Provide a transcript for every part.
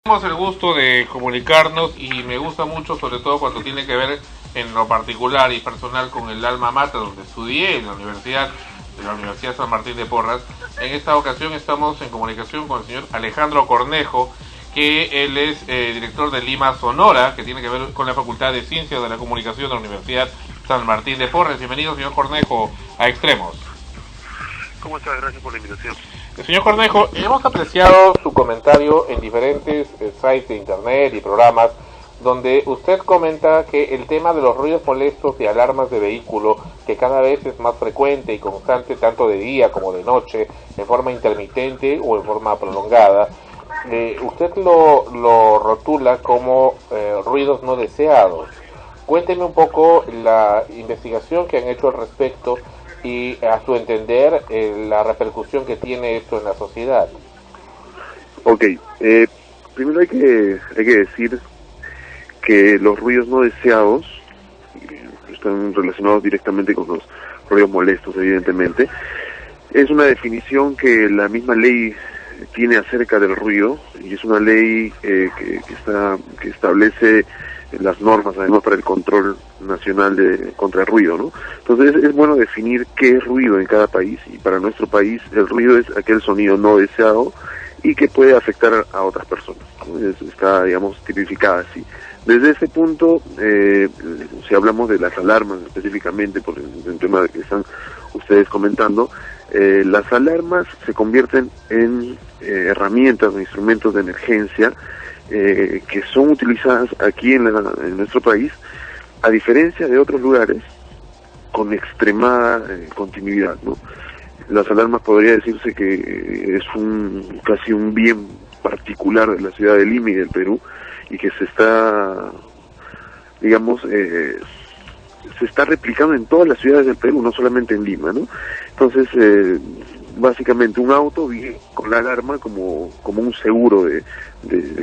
Tenemos el gusto de comunicarnos y me gusta mucho, sobre todo cuando tiene que ver en lo particular y personal con el alma mater donde estudié en la Universidad San Martín de Porras. En esta ocasión estamos en comunicación con el señor Alejandro Cornejo, que él es director de Lima Sonora, que tiene que ver con la Facultad de Ciencias de la Comunicación de la Universidad San Martín de Porras. Bienvenido, señor Cornejo, a Extremos. ¿Cómo estás? Gracias por la invitación. Señor Cornejo, hemos apreciado su comentario en diferentes sites de internet y programas donde usted comenta que el tema de los ruidos molestos y alarmas de vehículo, que cada vez es más frecuente y constante tanto de día como de noche, en forma intermitente o en forma prolongada, usted lo rotula como ruidos no deseados. Cuénteme un poco la investigación que han hecho al respecto y, a su entender, la repercusión que tiene esto en la sociedad. Ok, primero hay que decir que los ruidos no deseados están relacionados directamente con los ruidos molestos, evidentemente. Es una definición que la misma ley tiene acerca del ruido, y es una ley que establece las normas además para el control nacional contra el ruido, ¿no? Entonces es bueno definir qué es ruido en cada país, y para nuestro país el ruido es aquel sonido no deseado y que puede afectar a otras personas, ¿no? Está, digamos, tipificada así. Desde ese punto, si hablamos de las alarmas específicamente, por el tema que están ustedes comentando, las alarmas se convierten en herramientas o instrumentos de emergencia que son utilizadas aquí en nuestro país, a diferencia de otros lugares, con extremada continuidad, ¿no? Las alarmas podría decirse que es casi un bien particular de la ciudad de Lima y del Perú, y que se está, digamos, se está replicando en todas las ciudades del Perú, no solamente en Lima, ¿no? Entonces, básicamente un auto viene con la alarma como un seguro de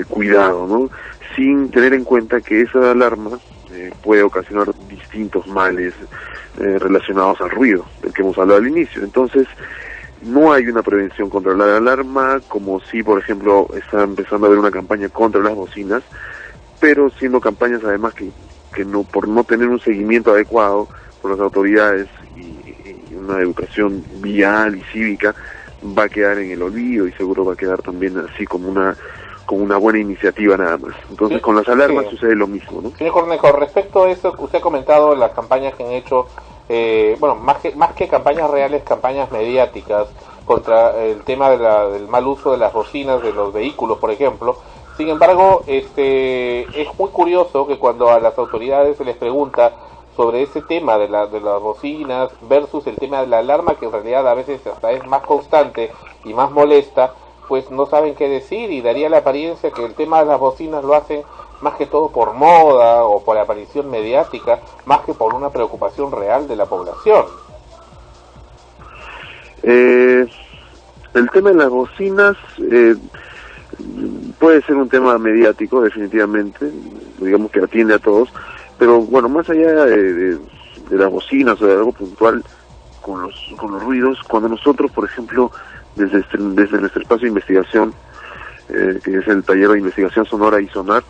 cuidado, ¿no? Sin tener en cuenta que esa alarma puede ocasionar distintos males relacionados al ruido, del que hemos hablado al inicio. Entonces, no hay una prevención contra la alarma, como si, por ejemplo, está empezando a haber una campaña contra las bocinas, pero siendo campañas además que no, por no tener un seguimiento adecuado por las autoridades y una educación vial y cívica, va a quedar en el olvido, y seguro va a quedar también así como una buena iniciativa nada más. Entonces, sí, con las alarmas sucede lo mismo, ¿no? Señor Cornejo, respecto a eso que usted ha comentado, las campañas que han hecho, bueno, más que campañas reales, campañas mediáticas contra el tema del mal uso de las bocinas de los vehículos, por ejemplo. Sin embargo, es muy curioso que cuando a las autoridades se les pregunta sobre ese tema de las bocinas versus el tema de la alarma, que en realidad a veces hasta es más constante y más molesta, pues no saben qué decir, y daría la apariencia que el tema de las bocinas lo hacen más que todo por moda o por aparición mediática, más que por una preocupación real de la población. El tema de las bocinas puede ser un tema mediático, definitivamente, digamos que atiende a todos, pero bueno, más allá de las bocinas o de algo puntual con los ruidos, cuando nosotros, por ejemplo, desde nuestro espacio de investigación, que es el taller de investigación sonora y sonar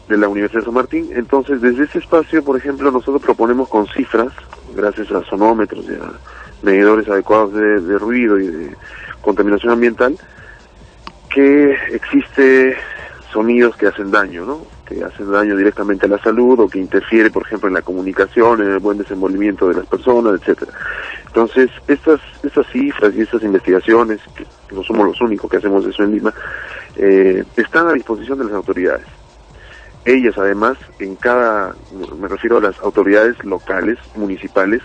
de la Universidad de San Martín, entonces desde ese espacio, por ejemplo, nosotros proponemos con cifras, gracias a sonómetros y a medidores adecuados de ruido y de contaminación ambiental, que existe sonidos que hacen daño, ¿no? Que hacen daño directamente a la salud, o que interfiere, por ejemplo, en la comunicación, en el buen desenvolvimiento de las personas, etcétera. Entonces, estas cifras y estas investigaciones, que no somos los únicos que hacemos eso en Lima, están a disposición de las autoridades. Ellas, además, me refiero a las autoridades locales, municipales,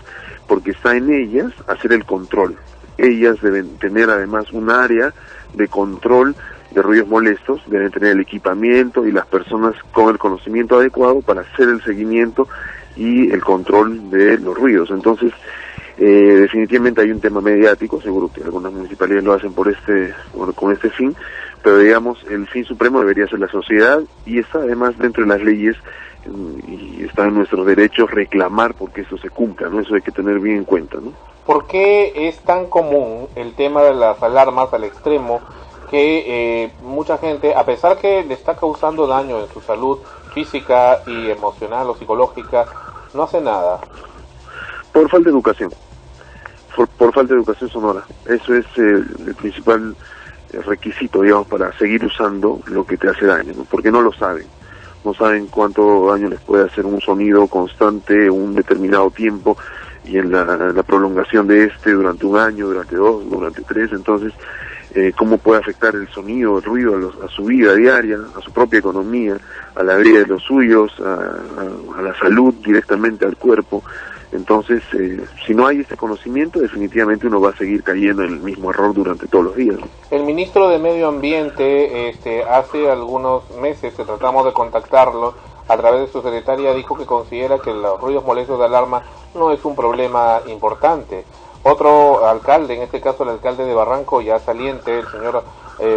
porque está en ellas hacer el control. Ellas deben tener, además, un área de control de ruidos molestos, deben tener el equipamiento y las personas con el conocimiento adecuado para hacer el seguimiento y el control de los ruidos. Entonces, definitivamente hay un tema mediático, seguro que algunas municipalidades lo hacen con este fin, pero digamos, el fin supremo debería ser la sociedad, y está además dentro de las leyes, y está en nuestros derechos reclamar porque eso se cumpla, ¿no? Eso hay que tener bien en cuenta, ¿no? ¿Por qué es tan común el tema de las alarmas al extremo que mucha gente, a pesar que le está causando daño en su salud física y emocional o psicológica, no hace nada. Por falta de educación. Por falta de educación sonora. Eso es el principal requisito, digamos, para seguir usando lo que te hace daño, ¿no? Porque no lo saben. No saben cuánto daño les puede hacer un sonido constante un determinado tiempo, y en la prolongación de este durante un año, durante 2, durante 3. Entonces, cómo puede afectar el sonido, el ruido a su vida diaria, a su propia economía, a la vida de los suyos, a la salud, directamente al cuerpo. Entonces, si no hay este conocimiento, definitivamente uno va a seguir cayendo en el mismo error durante todos los días, ¿no? El ministro de Medio Ambiente, hace algunos meses que tratamos de contactarlo a través de su secretaria, dijo que considera que los ruidos molestos de alarma no es un problema importante. Otro alcalde, en este caso el alcalde de Barranco, ya saliente, el señor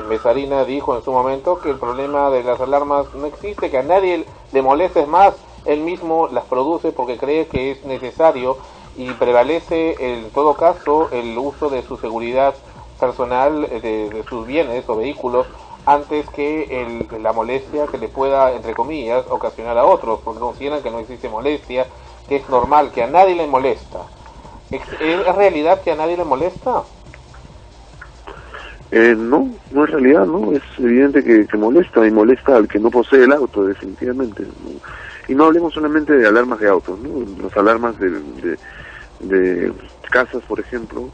Mesarina, dijo en su momento que el problema de las alarmas no existe, que a nadie le moleste, es más, él mismo las produce porque cree que es necesario y prevalece en todo caso el uso de su seguridad personal, de sus bienes o vehículos, antes que la molestia que le pueda, entre comillas, ocasionar a otros, porque consideran que no existe molestia, que es normal, que a nadie le molesta. ¿Es realidad que a nadie le molesta? No es realidad, ¿no? Es evidente que molesta, y molesta al que no posee el auto, definitivamente, ¿no? Y no hablemos solamente de alarmas de autos, ¿no? Las alarmas de casas, por ejemplo,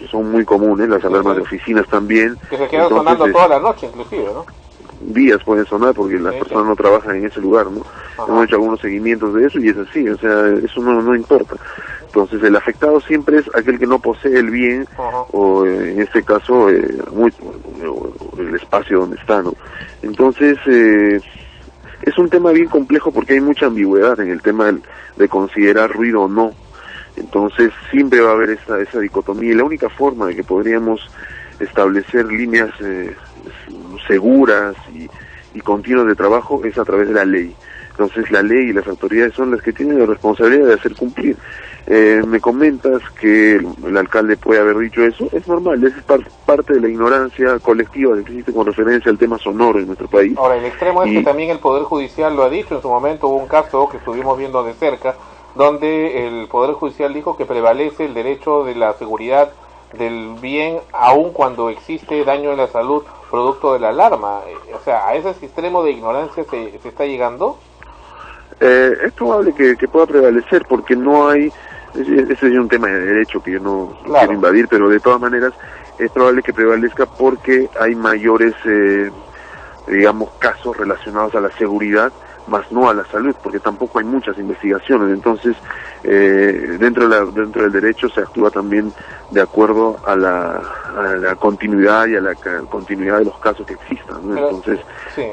son muy comunes, las alarmas de oficinas también. Que se quedan sonando toda la noche, inclusive, ¿no? Días pueden sonar porque las personas no trabajan en ese lugar, ¿no? Hemos hecho algunos seguimientos de eso y es así, o sea, eso no importa. Entonces el afectado siempre es aquel que no posee el bien, o en este caso el espacio donde está, ¿no? Entonces es un tema bien complejo porque hay mucha ambigüedad en el tema de considerar ruido o no. Entonces siempre va a haber esa dicotomía, y la única forma de que podríamos establecer líneas seguras y continuas de trabajo es a través de la ley. Entonces la ley y las autoridades son las que tienen la responsabilidad de hacer cumplir. Me comentas que el alcalde puede haber dicho eso, es normal, es parte de la ignorancia colectiva que existe con referencia al tema sonoro en nuestro país. Ahora, el extremo es que también el Poder Judicial lo ha dicho en su momento. Hubo un caso que estuvimos viendo de cerca, donde el Poder Judicial dijo que prevalece el derecho de la seguridad del bien, aun cuando existe daño en la salud producto de la alarma. O sea, ¿a ese extremo de ignorancia se está llegando? Es probable que pueda prevalecer, porque no hay, ese es un tema de derecho que yo no quiero invadir, pero de todas maneras es probable que prevalezca porque hay mayores, digamos, casos relacionados a la seguridad, más no a la salud, porque tampoco hay muchas investigaciones. Entonces, dentro del derecho se actúa también de acuerdo a la continuidad y a la continuidad de los casos que existan, ¿no? Pero, entonces,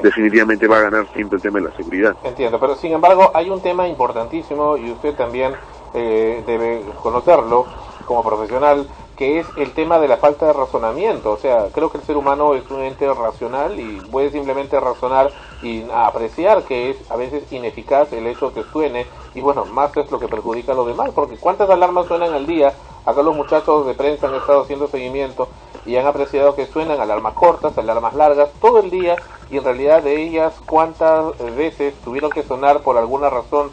definitivamente va a ganar siempre el tema de la seguridad. Entiendo, pero sin embargo hay un tema importantísimo, y usted también debe conocerlo como profesional, que es el tema de la falta de razonamiento. O sea, creo que el ser humano es un ente racional y puede simplemente razonar y apreciar que es a veces ineficaz el hecho que suene, y bueno, más es lo que perjudica a los demás, porque ¿cuántas alarmas suenan al día? Acá los muchachos de prensa han estado haciendo seguimiento y han apreciado que suenan alarmas cortas, alarmas largas, todo el día, y en realidad de ellas cuántas veces tuvieron que sonar por alguna razón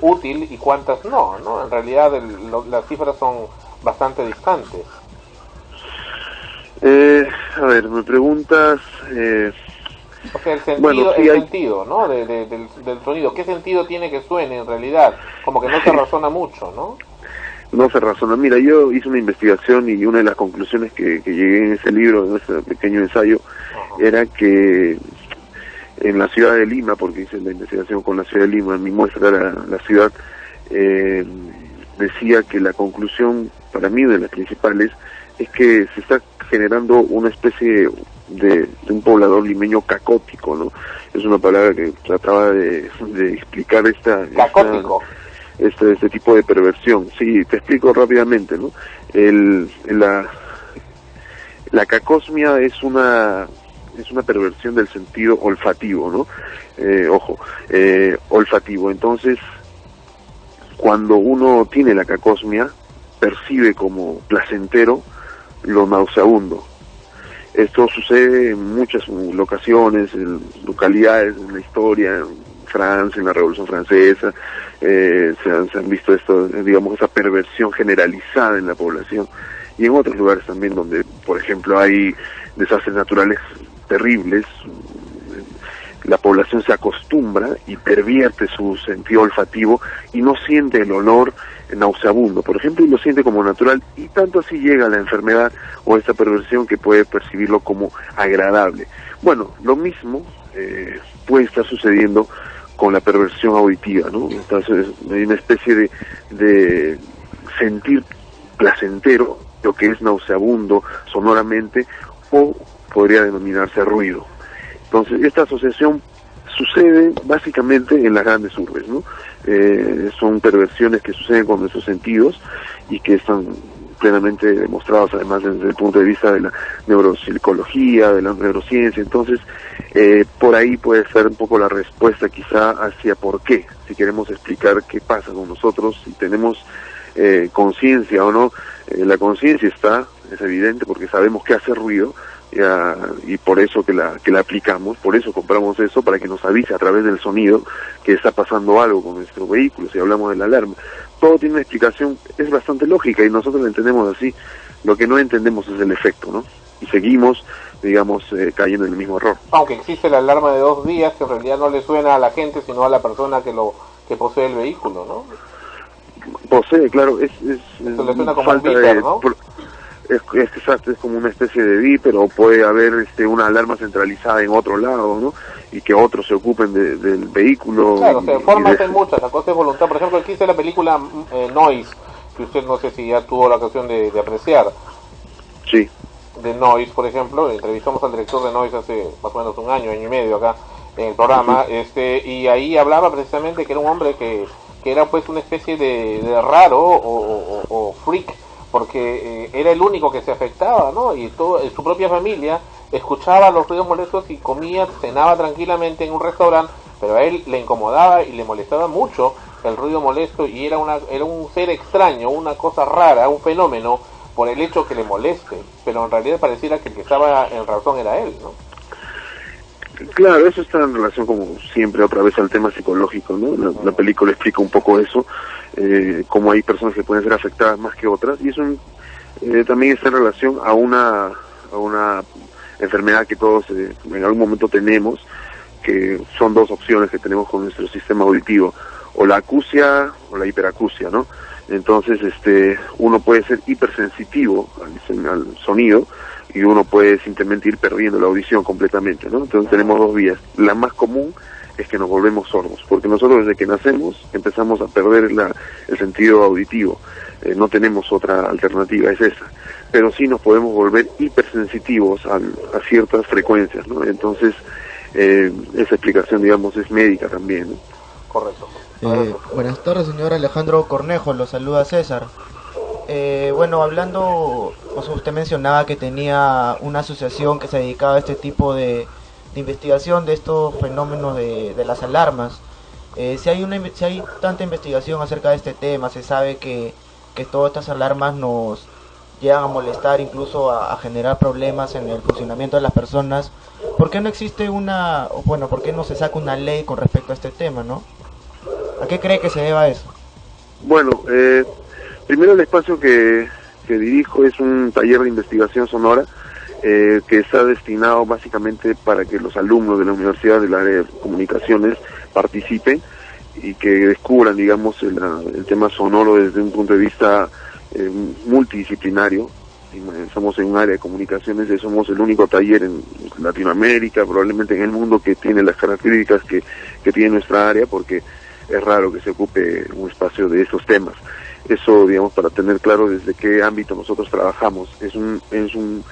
útil y cuántas no, ¿no? En realidad las cifras son bastante distantes. A ver, me preguntas... o sea, el sentido, bueno, sí, sentido, ¿no? Del sonido. ¿Qué sentido tiene que suene en realidad? Como que no se razona mucho, ¿no? No se razona. Mira, yo hice una investigación y una de las conclusiones que llegué en ese libro, en ese pequeño ensayo, era que en la ciudad de Lima, porque hice la investigación con la ciudad de Lima, mi muestra era la ciudad, decía que la conclusión, para mí, de las principales, es que se está generando una especie de un poblador limeño cacótico, ¿no? Es una palabra que trataba de explicar cacótico. Este tipo de perversión. Sí, te explico rápidamente, ¿no? La cacosmia es una perversión del sentido olfativo, ¿no? Olfativo. Entonces, cuando uno tiene la cacosmia, percibe como placentero lo nauseabundo. Esto sucede en muchas locaciones, en localidades, en la historia, en Francia, en la Revolución Francesa, se han visto esto, digamos, esa perversión generalizada en la población, y en otros lugares también donde, por ejemplo, hay desastres naturales terribles. La población se acostumbra y pervierte su sentido olfativo y no siente el olor nauseabundo, por ejemplo, y lo siente como natural, y tanto así llega la enfermedad o esta perversión que puede percibirlo como agradable. Bueno, lo mismo puede estar sucediendo con la perversión auditiva, ¿no? Entonces hay una especie de sentir placentero lo que es nauseabundo sonoramente, o podría denominarse ruido. Entonces, esta asociación sucede básicamente en las grandes urbes, ¿no? Son perversiones que suceden con nuestros sentidos y que están plenamente demostrados, además, desde el punto de vista de la neuropsicología, de la neurociencia. Entonces, por ahí puede ser un poco la respuesta quizá hacia por qué, si queremos explicar qué pasa con nosotros, si tenemos conciencia o no. La conciencia es evidente, porque sabemos que hace ruido, y por eso que la aplicamos, por eso compramos eso, para que nos avise a través del sonido que está pasando algo con nuestro vehículo. Si hablamos de la alarma, todo tiene una explicación, es bastante lógica y nosotros la entendemos así. Lo que no entendemos es el efecto, ¿no? Y seguimos, digamos, cayendo en el mismo error. Aunque existe la alarma de 2 días, que en realidad no le suena a la gente, sino a la persona que posee el vehículo, ¿no? Posee, claro, Eso le suena como un beeper, ¿no? Es exacto, es como una especie de beeper, o puede haber una alarma centralizada en otro lado, ¿no? Y que otros se ocupen del vehículo. Claro, o sea, formas hay muchas, la cosa es voluntad. Por ejemplo, aquí hice la película Noise, que usted no sé si ya tuvo la ocasión de apreciar. Sí. De Noise, por ejemplo, entrevistamos al director de Noise hace más o menos un año y medio acá en el programa, y ahí hablaba precisamente que era un hombre que era pues una especie de raro o freak, porque era el único que se afectaba, ¿no? Y su propia familia escuchaba los ruidos molestos y comía, cenaba tranquilamente en un restaurante, pero a él le incomodaba y le molestaba mucho el ruido molesto, y era un ser extraño, una cosa rara, un fenómeno, por el hecho que le moleste, pero en realidad pareciera que el que estaba en razón era él, ¿no? Claro, eso está en relación, como siempre, otra vez al tema psicológico, ¿no? La película explica un poco eso, cómo hay personas que pueden ser afectadas más que otras, y eso también está en relación a una enfermedad que todos en algún momento tenemos, que son 2 opciones que tenemos con nuestro sistema auditivo, o la acusia o la hiperacusia, ¿no? Entonces, uno puede ser hipersensitivo al sonido, y uno puede simplemente ir perdiendo la audición completamente, ¿no? Entonces tenemos 2 vías. La más común es que nos volvemos sordos, porque nosotros desde que nacemos empezamos a perder el sentido auditivo. No tenemos otra alternativa, es esa. Pero sí nos podemos volver hipersensitivos a ciertas frecuencias, ¿no? Entonces, esa explicación, digamos, es médica también, ¿no? Correcto. Buenas tardes, señor Alejandro Cornejo, lo saluda César. Bueno, hablando, usted mencionaba que tenía una asociación que se dedicaba a este tipo de investigación de estos fenómenos de las alarmas. Si hay tanta investigación acerca de este tema, se sabe que todas estas alarmas nos llegan a molestar, incluso a generar problemas en el funcionamiento de las personas. ¿Por qué no existe por qué no se saca una ley con respecto a este tema, no? ¿A qué cree que se deba eso? Bueno, primero, el espacio que dirijo es un taller de investigación sonora que está destinado básicamente para que los alumnos de la Universidad del Área de Comunicaciones participen y que descubran, digamos, el tema sonoro desde un punto de vista multidisciplinario. Somos en un área de comunicaciones y somos el único taller en Latinoamérica, probablemente en el mundo, que tiene las características que tiene nuestra área, porque es raro que se ocupe un espacio de esos temas. Eso, digamos, para tener claro desde qué ámbito nosotros trabajamos. Es un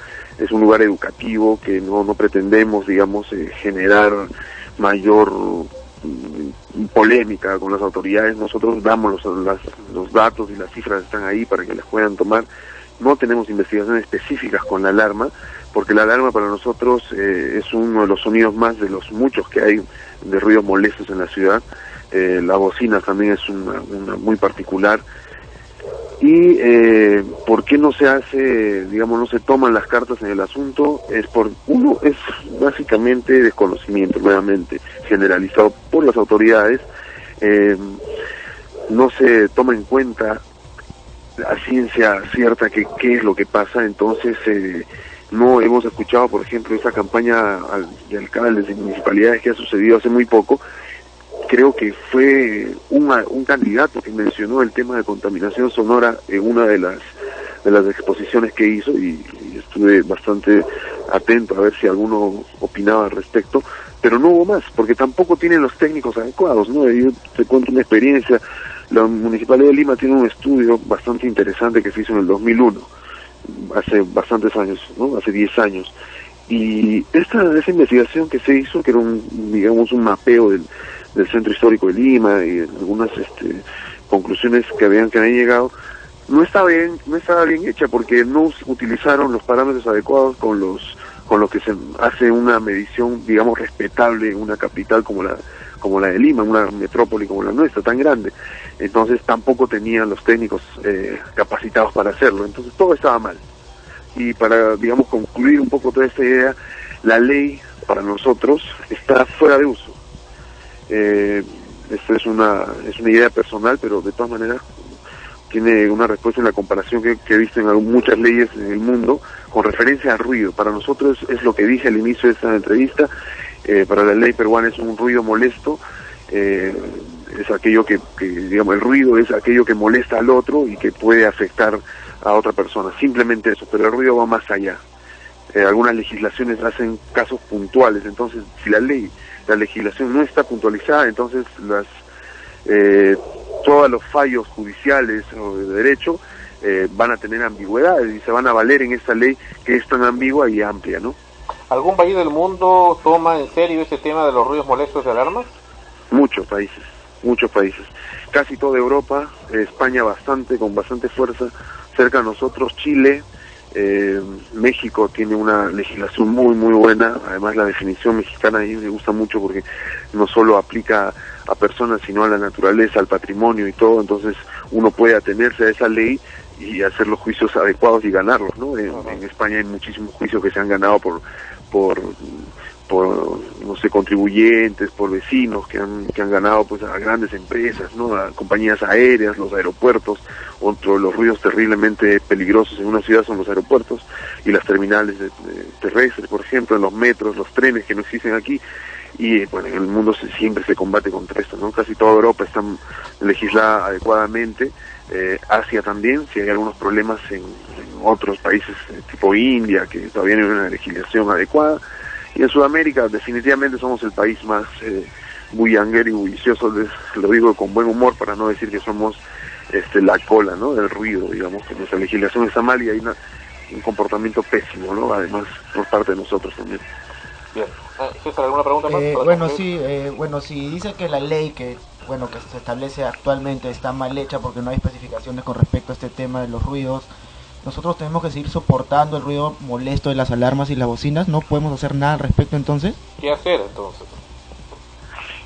lugar educativo que no pretendemos, digamos, generar mayor polémica con las autoridades. Nosotros damos los datos y las cifras están ahí para que las puedan tomar. No tenemos investigaciones específicas con la alarma, porque la alarma para nosotros es uno de los sonidos más de los muchos que hay de ruidos molestos en la ciudad. La bocina también es una muy particular. Y ¿por qué no se hace, digamos, no se toman las cartas en el asunto? Es básicamente desconocimiento, nuevamente, generalizado por las autoridades. No se toma en cuenta a ciencia cierta qué es lo que pasa. Entonces no hemos escuchado, por ejemplo, esta campaña de alcaldes y municipalidades que ha sucedido hace muy poco. Creo que fue un candidato que mencionó el tema de contaminación sonora en una de las exposiciones que hizo, y estuve bastante atento a ver si alguno opinaba al respecto, pero no hubo más, porque tampoco tienen los técnicos adecuados, ¿no? Yo te cuento una experiencia. La Municipalidad de Lima tiene un estudio bastante interesante que se hizo en el 2001, hace bastantes años, ¿no? Hace 10 años. Y esa investigación que se hizo, que era un mapeo del centro histórico de Lima y algunas conclusiones que habían llegado, no estaba bien hecha, porque no utilizaron los parámetros adecuados con lo que se hace una medición, digamos, respetable en una capital como la de Lima, una metrópoli como la nuestra, tan grande. Entonces tampoco tenían los técnicos capacitados para hacerlo. Entonces todo estaba mal. Y para, digamos, concluir un poco toda esta idea, la ley para nosotros está fuera de uso. Esto es una idea personal, pero de todas maneras tiene una respuesta en la comparación que he visto en muchas leyes en el mundo con referencia al ruido. Para nosotros es lo que dije al inicio de esta entrevista. Para la ley peruana es un ruido molesto. Es aquello que, digamos, el ruido es aquello que molesta al otro y que puede afectar a otra persona, simplemente eso, pero el ruido va más allá. Algunas legislaciones hacen casos puntuales. Entonces, si la legislación no está puntualizada, entonces todos los fallos judiciales o de derecho van a tener ambigüedades y se van a valer en esta ley que es tan ambigua y amplia, ¿no? ¿Algún país del mundo toma en serio ese tema de los ruidos molestos de alarmas? Muchos países. Casi toda Europa, España con bastante fuerza, cerca a nosotros, Chile, México tiene una legislación muy muy buena. Además, la definición mexicana ahí me gusta mucho, porque no solo aplica a personas, sino a la naturaleza, al patrimonio y todo. Entonces uno puede atenerse a esa ley y hacer los juicios adecuados y ganarlos, ¿no? En España hay muchísimos juicios que se han ganado por no sé, contribuyentes, por vecinos que han ganado, pues, a grandes empresas, ¿no? A compañías aéreas, los aeropuertos. Otro de los ruidos terriblemente peligrosos en una ciudad son los aeropuertos y las terminales terrestres, por ejemplo, en los metros, los trenes que no existen aquí. Y bueno, en el mundo siempre se combate contra esto, ¿no? Casi toda Europa está legislada adecuadamente. Asia también, si hay algunos problemas en otros países tipo India, que todavía no hay una legislación adecuada. Y en Sudamérica definitivamente somos el país más bullanguero y bullicioso. Lo digo con buen humor, para no decir que somos la cola, ¿no?, del ruido, digamos, que nuestra legislación está mal y hay un comportamiento pésimo, ¿no?, además por parte de nosotros también. Bien. César, ¿alguna pregunta más? Bueno, si dice que la ley que se establece actualmente está mal hecha porque no hay especificaciones con respecto a este tema de los ruidos, nosotros tenemos que seguir soportando el ruido molesto de las alarmas y las bocinas. ¿No podemos hacer nada al respecto entonces? ¿Qué hacer entonces?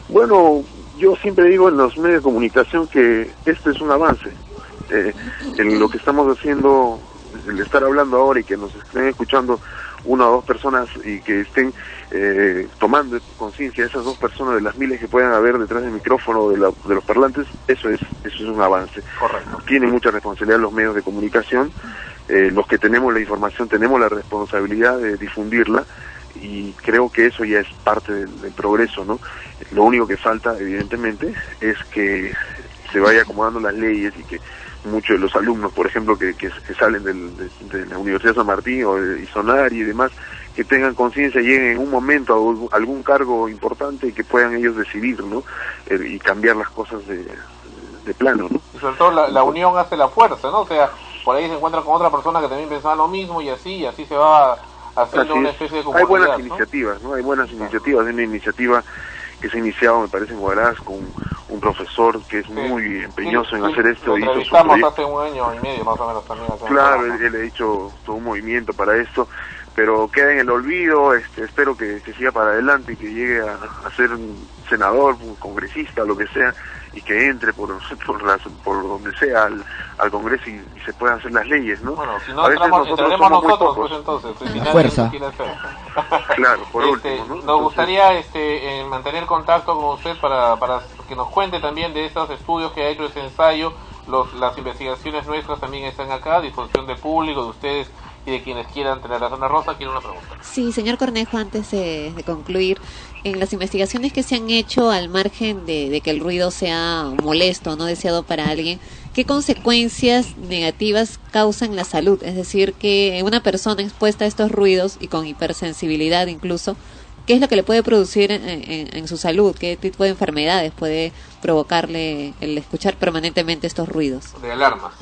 Bueno, yo siempre digo en los medios de comunicación que este es un avance. En lo que estamos haciendo, el estar hablando ahora y que nos estén escuchando una o dos personas y que estén tomando conciencia, esas dos personas, de las miles que puedan haber detrás del micrófono de los parlantes, eso es un avance. Correcto. Tienen mucha responsabilidad los medios de comunicación. Los que tenemos la información tenemos la responsabilidad de difundirla, y creo que eso ya es parte del progreso, ¿no? Lo único que falta, evidentemente, es que se vaya acomodando las leyes y que muchos de los alumnos, por ejemplo, que salen de la Universidad de San Martín o de Isonari y demás, que tengan conciencia, lleguen en un momento a algún cargo importante y que puedan ellos decidir, ¿no? Y cambiar las cosas de plano, ¿no? Y sobre todo la unión hace la fuerza, ¿no? O sea, por ahí se encuentran con otra persona que también pensaba lo mismo y así se va haciendo una especie de comunidad. Hay buenas iniciativas, ¿no? Hay buenas iniciativas. Hay una iniciativa que se ha iniciado, me parece, en Huaraz, con un profesor que es muy empeñoso en hacer esto. Lo entrevistamos hace un año y medio más o menos también. Claro, él ha hecho todo un movimiento para esto, pero queda en el olvido. Espero que siga para adelante y que llegue a ser un senador, un congresista, lo que sea, y que entre por donde sea al Congreso y se puedan hacer las leyes, ¿no? Bueno, si no entraremos nosotros, pues entonces, si nadie fuerza. quiere hacer. Claro, por último, ¿no? Nos gustaría mantener contacto con usted para que nos cuente también de estos estudios que ha hecho, ese ensayo. Las investigaciones nuestras también están acá a disposición del público, de ustedes y de quienes quieran tener la zona rosa. Quiero una pregunta. Sí, señor Cornejo, antes de concluir, en las investigaciones que se han hecho al margen de que el ruido sea molesto, no deseado para alguien, ¿qué consecuencias negativas causan la salud? Es decir, que una persona expuesta a estos ruidos y con hipersensibilidad incluso, ¿qué es lo que le puede producir en su salud? ¿Qué tipo de enfermedades puede provocarle el escuchar permanentemente estos ruidos? De alarmas.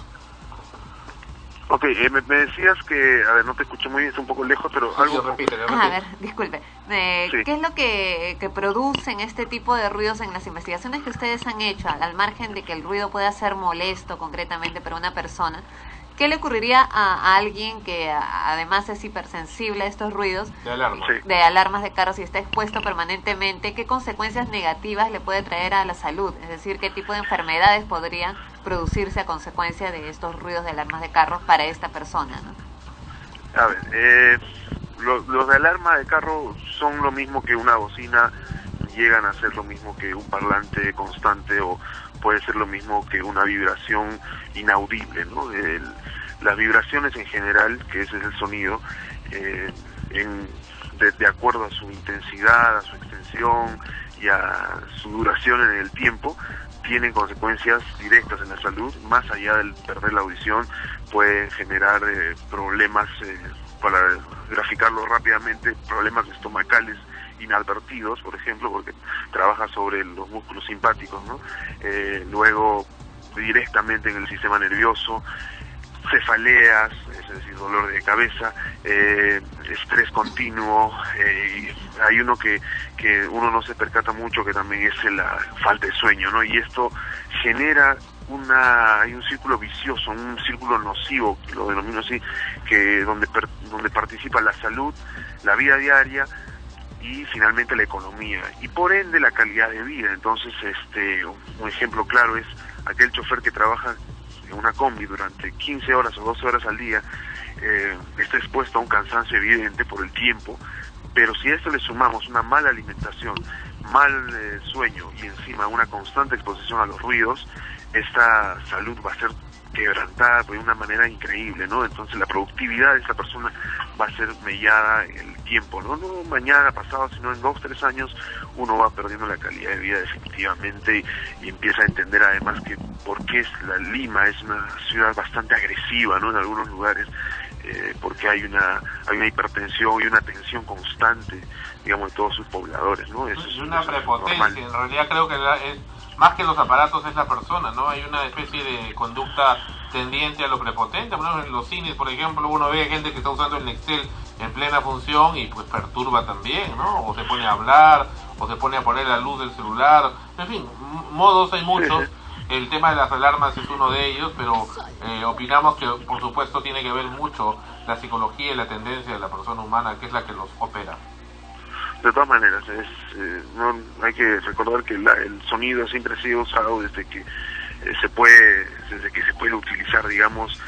Ok, me decías que, a ver, no te escuché muy bien, está un poco lejos, pero Sí, algo... repítelo. A ver, disculpe. Sí. ¿Qué es lo que producen este tipo de ruidos en las investigaciones que ustedes han hecho, al margen de que el ruido pueda ser molesto concretamente para una persona? ¿Qué le ocurriría a alguien que además es hipersensible a estos ruidos? De alarma. Sí. De alarmas de carros y está expuesto permanentemente, ¿qué consecuencias negativas le puede traer a la salud? Es decir, ¿qué tipo de enfermedades podrían producirse a consecuencia de estos ruidos de alarmas de carros para esta persona, ¿no? A ver, los de alarma de carro son lo mismo que una bocina, llegan a ser lo mismo que un parlante constante, o puede ser lo mismo que una vibración inaudible, ¿no? Las vibraciones en general, que ese es el sonido, de acuerdo a su intensidad, a su extensión y a su duración en el tiempo, tienen consecuencias directas en la salud. Más allá del perder la audición, puede generar problemas, para graficarlo rápidamente, problemas estomacales inadvertidos, por ejemplo, porque trabaja sobre los músculos simpáticos, ¿no? Luego, directamente en el sistema nervioso, cefaleas, es decir, dolor de cabeza, estrés continuo, hay uno que uno no se percata mucho, que también es la falta de sueño, ¿no? Y esto genera hay un círculo vicioso, un círculo nocivo, lo denomino así, que donde participa la salud, la vida diaria y finalmente la economía, y por ende la calidad de vida. Entonces, un ejemplo claro es aquel chofer que trabaja en una combi durante 15 horas o 12 horas al día, está expuesto a un cansancio evidente por el tiempo, pero si a esto le sumamos una mala alimentación, mal sueño y encima una constante exposición a los ruidos, esta salud va a ser quebrantada de una manera increíble, ¿no? Entonces la productividad de esta persona va a ser mellada en el tiempo, ¿no? No mañana, pasado, sino en 2, 3 años uno va perdiendo la calidad de vida definitivamente, y empieza a entender además que por qué Lima es una ciudad bastante agresiva, ¿no? En algunos lugares, porque hay una hipertensión y una tensión constante, digamos, de todos sus pobladores, ¿no? Eso es una prepotencia, en realidad creo que es más que los aparatos, es la persona, ¿no? Hay una especie de conducta tendiente a lo prepotente. Por ejemplo, en los cines, por ejemplo, uno ve gente que está usando el Nextel en plena función y pues perturba también, ¿no? O se pone a hablar, o se pone a poner la luz del celular, en fin, modos hay muchos. El tema de las alarmas es uno de ellos, pero opinamos que por supuesto tiene que ver mucho la psicología y la tendencia de la persona humana, que es la que los opera. De todas maneras, no hay que recordar que el sonido siempre ha sido usado desde que se puede utilizar, digamos,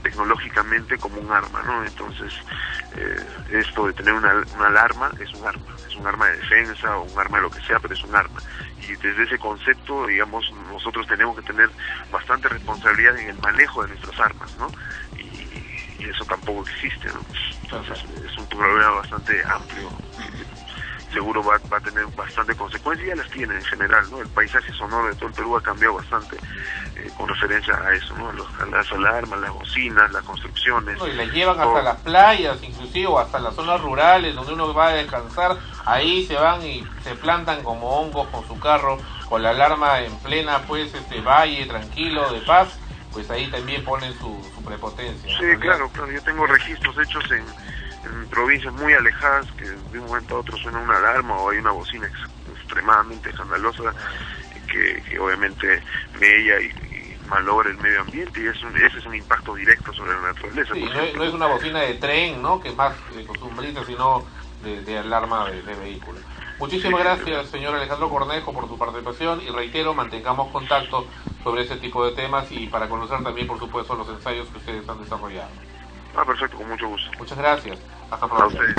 tecnológicamente como un arma, ¿no? Entonces, esto de tener una alarma es un arma de defensa o un arma de lo que sea, pero es un arma. Y desde ese concepto, digamos, nosotros tenemos que tener bastante responsabilidad en el manejo de nuestras armas, ¿no? Y eso tampoco existe, ¿no? Entonces, es un problema bastante amplio. Seguro va a tener bastante consecuencias, y ya las tiene en general, ¿no? El paisaje sonoro de todo el Perú ha cambiado bastante con referencia a eso, ¿no? A las alarmas, las bocinas, las construcciones. No, y las llevan hasta las playas, inclusive, o hasta las zonas rurales donde uno va a descansar. Ahí se van y se plantan como hongos con su carro, con la alarma en plena, pues, valle tranquilo, de paz. Pues ahí también ponen su prepotencia. Sí, claro, yo tengo registros hechos en provincias muy alejadas, que de un momento a otro suena una alarma o hay una bocina extremadamente escandalosa que obviamente mella y malogra el medio ambiente y ese es un impacto directo sobre la naturaleza. Sí, no es una bocina de tren, ¿no?, que es más costumbrista, sino de alarma de vehículos. Muchísimas gracias, señor Alejandro Cornejo, por su participación, y reitero, mantengamos contacto sobre ese tipo de temas y para conocer también, por supuesto, los ensayos que ustedes han desarrollado. Perfecto, con mucho gusto. Muchas gracias. Hasta A pronto. ustedes.